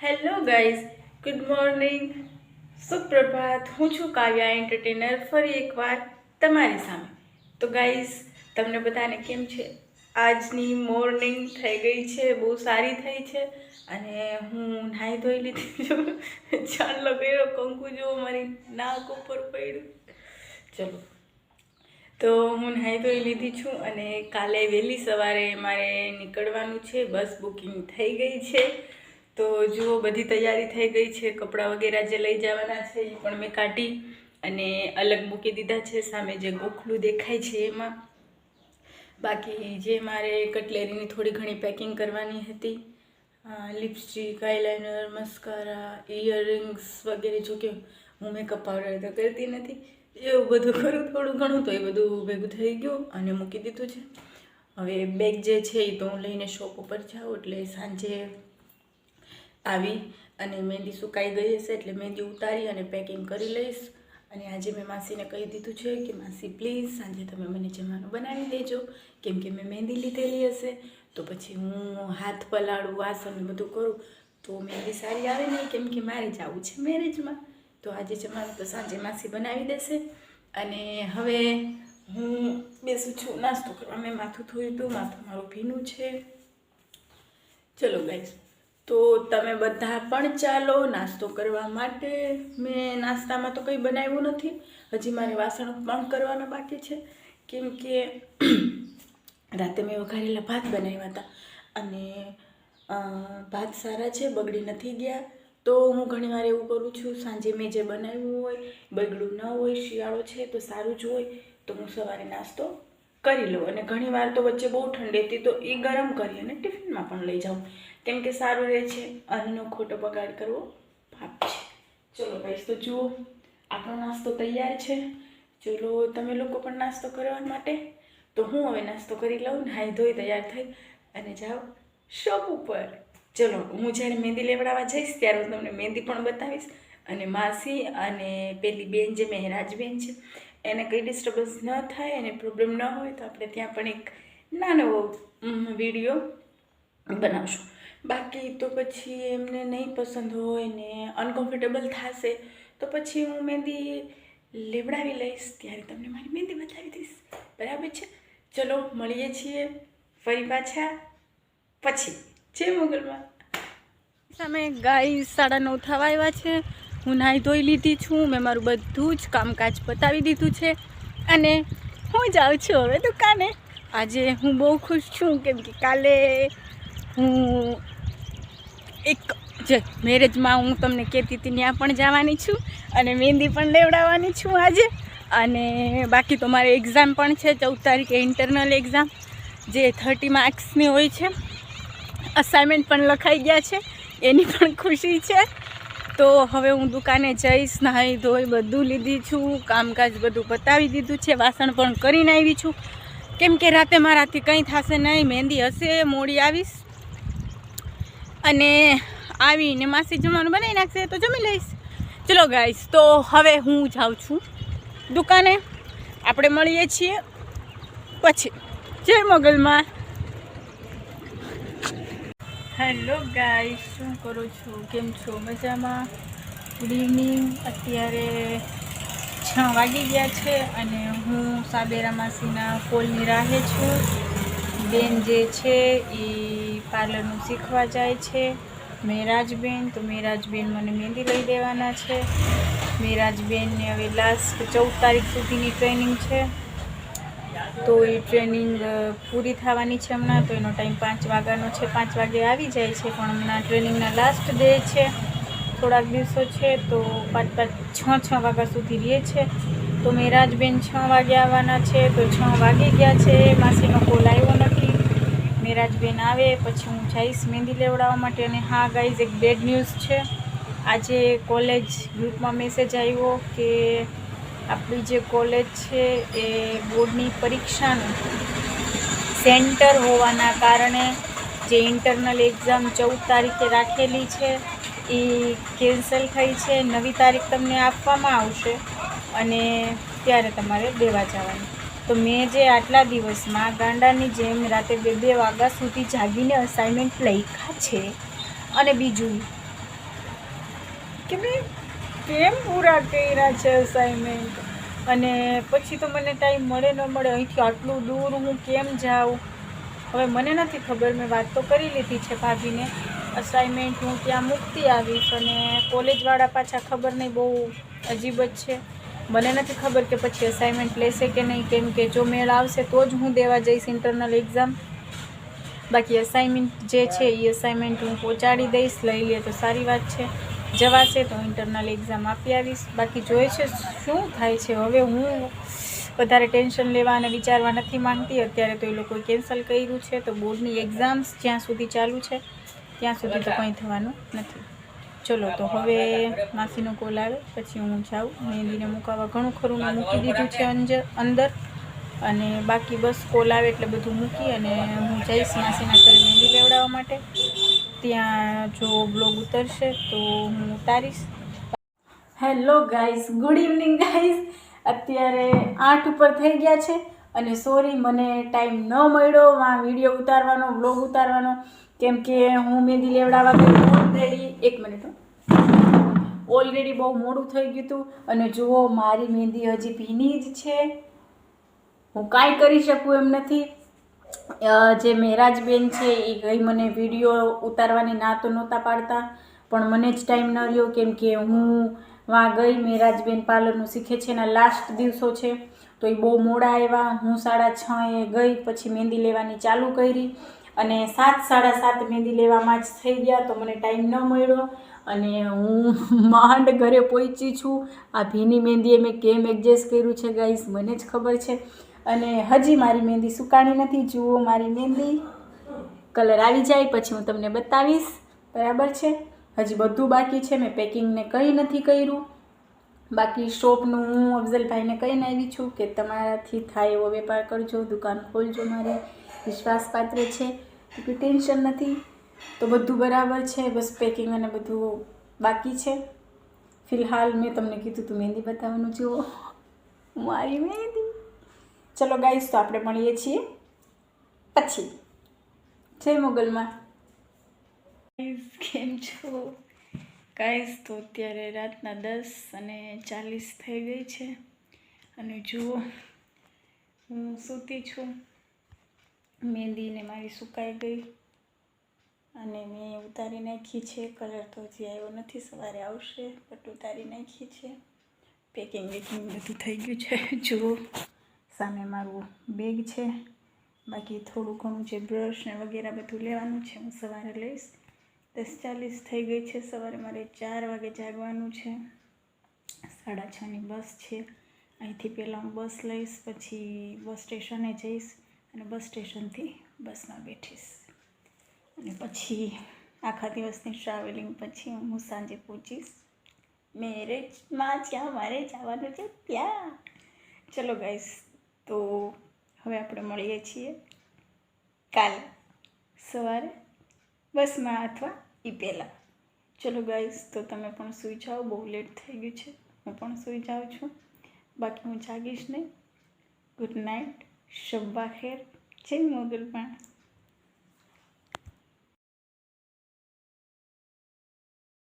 Hello guys, good morning, સુપ્રભાત. હું છું કાવ્યા એન્ટરટેનર, ફરી એકવાર તમારી સામે. તો ગાઈઝ, તમને બધાને કેમ છે? આજની મોર્નિંગ થઈ ગઈ છે, બહુ સારી થઈ છે. અને હું નાહી ધોઈ લીધી છું, ચાંદલો કર્યો, કંકુ જેવો મારી નાક ઉપર પડ્યું. ચલો, તો હું નાહી ધોઈ લીધી છું અને કાલે વહેલી સવારે મારે નીકળવાનું છે. બસ બુકિંગ થઈ ગઈ છે. તો જુઓ, બધી તૈયારી થઈ ગઈ છે. કપડાં વગેરે જે લઈ જવાના છે એ પણ મેં કાઢી અને અલગ મૂકી દીધા છે. સામે જે ગોખલું દેખાય છે એમાં. બાકી જે મારે કટલેરીની થોડી ઘણી પેકિંગ કરવાની હતી, લિપસ્ટિક, આઈલાઇનર, મસ્કારા, ઇયરિંગ્સ વગેરે. જોકે હું મેકઅપ પાવડર તો કરતી નથી, એવું બધું કરું થોડું ઘણું, તો એ બધું ભેગું થઈ ગયું અને મૂકી દીધું છે. હવે બેગ જે છે એ તો હું લઈને શોપ ઉપર જાઉં, એટલે સાંજે આવી અને મહેંદી સુકાઈ ગઈ હશે એટલે મહેંદી ઉતારી અને પેકિંગ કરી લઈશ. અને આજે મેં માસીને કહી દીધું છે કે માસી પ્લીઝ સાંજે તમે મને જમવાનું બનાવી દેજો, કેમ કે મેં મહેંદી લીધેલી હશે તો પછી હું હાથ પલાળું, વાસણ બધું કરું તો મહેંદી સારી આવે નહીં, કેમ કે મારે જવું છે મેરેજમાં. તો આજે જમવાનું તો સાંજે માસી બનાવી દેશે. અને હવે હું બેસું છું નાસ્તો કરવા. મેં માથું ધોયું હતું, માથું મારું ભીનું છે. ચલો ગાઈઝ, તો તમે બધા પણ ચાલો નાસ્તો કરવા માટે. મેં નાસ્તામાં તો કંઈ બનાવ્યું નથી, હજી મારે વાસણ પણ કરવાના બાકી છે, કેમ કે રાતે મેં વઘારેલા ભાત બનાવ્યા હતા અને ભાત સારા છે, બગડી નથી ગયા. તો હું ઘણીવાર એવું કરું છું, સાંજે મેં જે બનાવ્યું હોય બગડું ન હોય, શિયાળો છે તો સારું જ હોય, તો હું સવારે નાસ્તો કરી લઉં. અને ઘણીવાર તો વચ્ચે બહુ ઠંડી હતી તો એ ગરમ કરી અને ટિફિનમાં પણ લઈ જાઉં, કેમ કે સારું રહે છે. અન્નનો ખોટો બગાડ કરવો પાપ છે. ચલો ગાઈસ, તો જુઓ આપણો નાસ્તો તૈયાર છે. ચલો તમે લોકો પણ નાસ્તો કરવા માટે. તો હું હવે નાસ્તો કરી લઉં, નાહી ધોઈ તૈયાર થઈ અને જાઉં શોપ ઉપર. ચલો, હું જ્યારે મહેંદી લેવડાવવા જઈશ ત્યારે હું તમને મહેંદી પણ બતાવીશ. અને માસી અને પેલી બેન જે મહેરાજબેન છે એને કંઈ ડિસ્ટર્બન્સ ન થાય અને પ્રોબ્લેમ ન હોય તો આપણે ત્યાં પણ એક નાનો વિડીયો બનાવશું. બાકી તો પછી એમને નહીં પસંદ હોય ને અનકમ્ફર્ટેબલ થશે તો પછી હું મહેંદી લેવડાવી લઈશ, ત્યારે તમને મારી મહેંદી બતાવી દઈશ. બરાબર છે? ચલો મળીએ છીએ ફરી પાછા પછી. જય મોગલમાં. સામે ગાય 9:30 થવા આવ્યા છે. હું નાહી ધોઈ લીધી છું, મેં મારું બધું જ કામકાજ પતાવી દીધું છે અને હું જાઉં છું હવે દુકાને. આજે હું બહુ ખુશ છું, કેમ કે કાલે હું એક જે મેરેજમાં હું તમને કહેતી હતી ત્યાં પણ જવાની છું અને મહેંદી પણ લેવડાવવાની છું આજે. અને બાકી તો મારે એક્ઝામ પણ છે 14 તારીખે, ઇન્ટરનલ એક્ઝામ જે 30 માર્ક્સની હોય છે. અસાઇનમેન્ટ પણ લખાઈ ગયા છે, એની પણ ખુશી છે. તો હવે હું દુકાને જઈશ. નાહી ધોઈ બધું લીધી છું, કામકાજ બધું પતાવી દીધું છે, વાસણ પણ કરીને આવી છું, કેમ કે રાતે મારાથી કંઈ થશે નહીં. મહેંદી હશે, મોડી આવીશ અને આવીને માસી જમવાનું બનાવી નાખશે તો જમી લઈશ. ચલો ગાઈસ, તો હવે હું જાઉં છું દુકાને. આપણે મળીએ છીએ પછી. જય મોગલમાં. હેલો ગાઈસ, શું કરો છો? કેમ છો? મજામાં? Good evening. અત્યારે 6 વાગી ગયા છે અને હું સાબેરા માસીના કોલની રાહે છું. બેન જે છે એ પાર્લરનું શીખવા જાય છે, મેરાજબેન. તો મેરાજબેન મને મહેંદી લઈ દેવાના છે. મેરાજબેનને હવે લાસ્ટ 14 તારીખ સુધીની ટ્રેનિંગ છે, તો એ ટ્રેનિંગ પૂરી થવાની છે હમણાં. તો એનો ટાઈમ 5 વાગ્યાનો છે, 5 વાગે આવી જાય છે, પણ હમણાં ટ્રેનિંગના લાસ્ટ ડે છે, થોડાક દિવસો છે, તો 5-6 વાગ્યા સુધી રહે છે. તો મેરાજબેન 6 વાગે આવવાના છે, તો 6 વાગી ગયા છે. માસીનો કોલ આવ્યો નથી. મેરાજબેન આવે પછી હું જઈશ મહેંદી લેવડાવવા માટે. અને હા ગાઈઝ, એક બેડ ન્યૂઝ છે. આજે કોલેજ ગ્રુપમાં મેસેજ આવ્યો કે આપણી જે કોલેજ છે એ બોર્ડની પરીક્ષાનું સેન્ટર હોવાના કારણે જે ઇન્ટરનલ એક્ઝામ 14 તારીખે રાખેલી છે એ કેન્સલ થઈ છે. નવી તારીખ તમને આપવામાં આવશે અને ત્યારે તમારે દેવા જવાની. તો મેં જે આટલા દિવસમાં ગાંડાની જેમ રાતે 2-2 વાગ્યા સુધી જાગીને અસાઇનમેન્ટ લખ્યા છે. અને બીજું કે મેં કેમ પૂરા કર્યા છે અસાઇનમેન્ટ, અને પછી તો મને ટાઈમ મળે ન મળે, અહીંથી આટલું દૂર હું કેમ જાઉં. હવે મને નથી ખબર, મેં વાત તો કરી લીધી છે ભાભીને, અસાઇનમેન્ટ હું ત્યાં મૂકતી આવીશ. અને કોલેજવાળા પાછા ખબર નહીં, બહુ અજીબ જ છે. મને નથી ખબર કે પછી અસાઇનમેન્ટ લેશે કે નહીં, કેમ કે જો મેળ આવશે તો જ હું દેવા જઈશ ઇન્ટરનલ એક્ઝામ. બાકી અસાઇનમેન્ટ જે છે એ અસાઇનમેન્ટ હું પહોંચાડી દઈશ, લઈ લે તો સારી વાત છે. જવાશે તો ઇન્ટરનલ એક્ઝામ આપી આવીશ. બાકી જોઈએ છે શું થાય છે. હવે હું વધારે ટેન્શન લેવા અને વિચારવા નથી માંગતી. અત્યારે તો એ લોકોએ કેન્સલ કર્યું છે, તો બોર્ડની એક્ઝામ્સ જ્યાં સુધી ચાલુ છે ત્યાં સુધી તો કંઈ થવાનું નથી. ચલો તો હવે માસીનો કોલ આવે પછી હું જાઉં મહેંદીને મુકાવવા. ઘણું ખરું મેં મૂકી દીધું છે અંદર, અને બાકી બસ કોલ આવે એટલે બધું મૂકી અને હું જઈશ માસીના ઘરે મહેંદી લેવડાવવા માટે. ત્યાં જો બ્લોગ ઉતરશે તો હું ઉતારીશ. Hello guys, good evening guys. અત્યારે 8 ઉપર થઈ ગયા છે અને સોરી મને ટાઈમ ન મળ્યો આ વિડીયો ઉતારવાનો, બ્લોગ ઉતારવાનો, કેમ કે હું મહેંદી લેવડાવવા ગઈ ઓલરેડી ઓલરેડી બહુ મોડું થઈ ગયું હતું. અને જુઓ મારી મહેંદી હજી ભીની જ છે, હું કાંઈ કરી શકું એમ નથી. જે મહેરાજબેન છે એ ગઈ મને વિડીયો ઉતારવાની ના તો નહોતા પાડતા, પણ મને જ ટાઈમ ન રહ્યો, કેમ કે હું વાં ગઈ. મહેરાજબેન પાર્લરનું શીખે છે, એના લાસ્ટ દિવસો છે, તો એ બહુ મોડા આવ્યા. હું 6:30 ગઈ, પછી મહેંદી લેવાની ચાલુ કરી અને 7 7:30 મહેંદી લેવામાં જ થઈ ગયા, તો મને ટાઈમ ન મળ્યો અને હું માંડ ઘરે પહોંચી છું. આ ભીની મહેંદીએ મેં કેમ એડજસ્ટ કર્યું છે ગાઈસ મને જ ખબર છે. અને હજી મારી મહેંદી સુકાણી નથી. જુઓ મારી મહેંદી, કલર આવી જાય પછી હું તમને બતાવીશ, બરાબર છે. હજી બધું બાકી છે, મેં પેકિંગને કંઈ નથી કર્યું. બાકી શોપનું હું અફઝલભાઈને કહીને આવી છું કે તમારાથી થાય એવો વેપાર કરજો, દુકાન ખોલજો, મારે વિશ્વાસપાત્ર છે, કોઈ ટેન્શન નથી. તો બધું બરાબર છે, બસ પેકિંગ અને બધું બાકી છે. ફિલહાલ મેં તમને કીધું તું મહેંદી બતાવવાનું. જુઓ મારી મહેંદી. ચલો ગાઈસ, તો આપણે મળીએ છીએ પછી. જય મોગલમાં. કેમ છો ગાઈસ? તો અત્યારે રાતના 10:40 થઈ ગઈ છે અને જુઓ હું સૂતી છું. મહેંદીને મારી સુકાઈ ગઈ અને મેં ઉતારી નાખી છે. કલર તો હજી આવ્યો નથી, સવારે આવશે, બટ ઉતારી નાખી છે. પેકિંગ વેકિંગ બધું થઈ ગયું છે. જુઓ સામે મારું બેગ છે. બાકી થોડું ઘણું જે બ્રશ ને વગેરે બધું લેવાનું છે હું સવારે લઈશ. 10:40 થઈ ગઈ છે. સવારે મારે 4 વાગે જાગવાનું છે. 6:30ની બસ છે. અહીંથી પહેલાં હું બસ લઈશ, પછી બસ સ્ટેશને જઈશ અને બસ સ્ટેશનથી બસમાં બેઠીશ અને પછી આખા દિવસની ટ્રાવેલિંગ પછી હું સાંજે પહોંચીશ મેરેજમાં, જ્યાં મારે જવાનું છે ત્યાં. ચલો ગાઈસ, તો હવે આપણે મળીએ છીએ કાલે સવારે બસમાં અથવા એ પહેલાં. ચલો ગાઈસ, તો તમે પણ સૂઈ જાઓ, બહુ લેટ થઈ ગયું છે. હું પણ સૂઈ જાઉં છું, બાકી હું જાગીશ નહીં. ગુડ નાઇટ, શબ્બા ખેર, જય મોગલમાં.